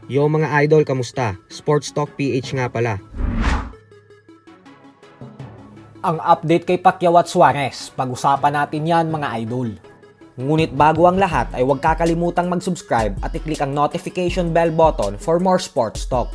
Yo mga idol, kamusta? Sports Talk PH nga pala. Ang update kay Pacquiao at Suarez, pag-usapan natin yan mga idol. Ngunit bago ang lahat ay huwag kakalimutang mag-subscribe at i-click ang notification bell button for more sports talk.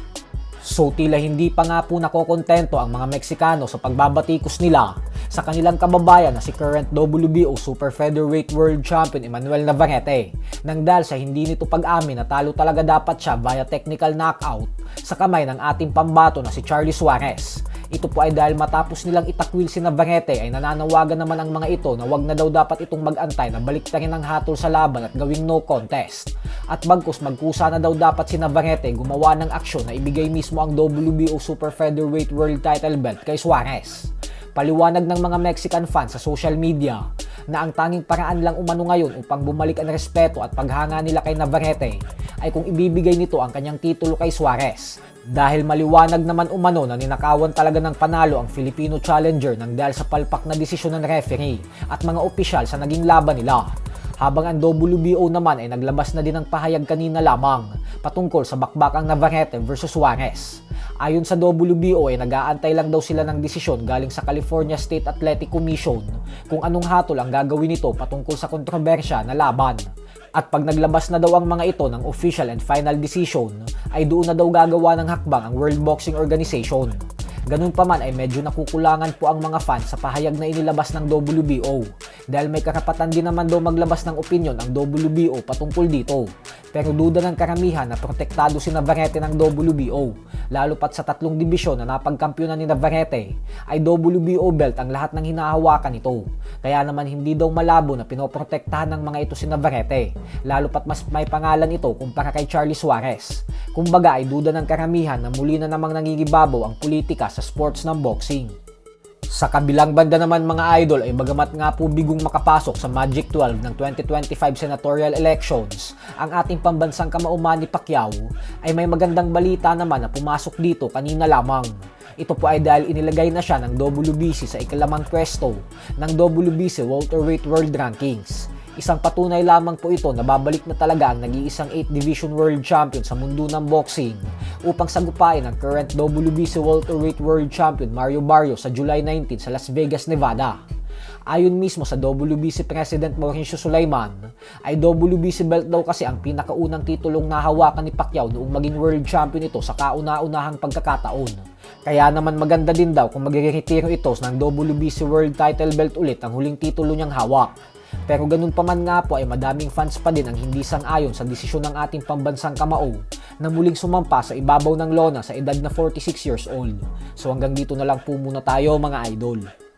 So tila hindi pa nga po nakokontento ang mga Meksikano sa pagbabatikos nila sa kanilang kababayan na si current WBO Super Featherweight World Champion Emmanuel Navarrete nang dahil sa hindi nito pag-amin na talo talaga dapat siya via technical knockout sa kamay ng ating pambato na si Charlie Suarez. Ito po ay dahil matapos nilang itakwil si Navarrete ay nananawagan naman ang mga ito na wag na daw dapat itong mag-antay na baliktarin ang hatol sa laban at gawing no contest. At bagkus magkusa na daw dapat si Navarrete gumawa ng aksyon na ibigay mismo ang WBO Super Featherweight World Title belt kay Suarez. Paliwanag ng mga Mexican fans sa social media na ang tanging paraan lang umano ngayon upang bumalik ang respeto at paghanga nila kay Navarrete ay kung ibibigay nito ang kanyang titulo kay Suarez. Dahil maliwanag naman umano na ninakawan talaga ng panalo ang Filipino challenger nang dahil sa palpak na desisyon ng referee at mga opisyal sa naging laban nila. Habang ang WBO naman ay naglabas na din ng pahayag kanina lamang patungkol sa bakbakang Navarrete versus Suarez. Ayon sa WBO ay nag-aantay lang daw sila ng desisyon galing sa California State Athletic Commission kung anong hatol ang gagawin nito patungkol sa kontrobersya na laban. At pag naglabas na daw ang mga ito ng official and final decision, ay doon na daw gagawa ng hakbang ang World Boxing Organization. Ganun pa man ay medyo nakukulangan po ang mga fans sa pahayag na inilabas ng WBO dahil may karapatan din naman daw maglabas ng opinyon ang WBO patungkol dito. Pero duda ng karamihan na protektado si Navarrete ng WBO, lalo pat sa tatlong dibisyon na napagkampyonan ni Navarrete ay WBO belt ang lahat ng hinahawakan nito. Kaya naman hindi daw malabo na pinoprotektahan ng mga ito si Navarrete, lalo pat mas may pangalan ito kumpara kay Charlie Suarez. Kumbaga ay duda ng karamihan na muli na namang nangigibabaw ang politika sa sports ng boxing. Sa kabilang banda naman mga idol ay bagamat nga po bigong makapasok sa Magic 12 ng 2025 senatorial elections ang ating pambansang kamao Manny Pacquiao ay may magandang balita naman na pumasok dito kanina lamang. Ito po ay dahil inilagay na siya ng WBC sa ikalamang pwesto ng WBC Welterweight World Rankings. Isang patunay lamang po ito na babalik na talaga ang nag-iisang 8 Division World Champion sa mundo ng boxing upang sagupain ang current WBC Welterweight World Champion Mario Barrios sa July 19 sa Las Vegas, Nevada. Ayon mismo sa WBC President Mauricio Sulaiman, ay WBC belt daw kasi ang pinakaunang titulong nahawakan ni Pacquiao noong maging World Champion ito sa kauna-unahang pagkakataon. Kaya naman maganda din daw kung magre-retiro ito ng WBC World Title belt ulit ang huling titulo niyang hawak. Pero ganun pa man nga po ay madaming fans pa din ang hindi sang-ayon sa desisyon ng ating pambansang kamao na muling sumampa sa ibabaw ng lona sa edad na 46 years old. So hanggang dito na lang po muna tayo mga idol.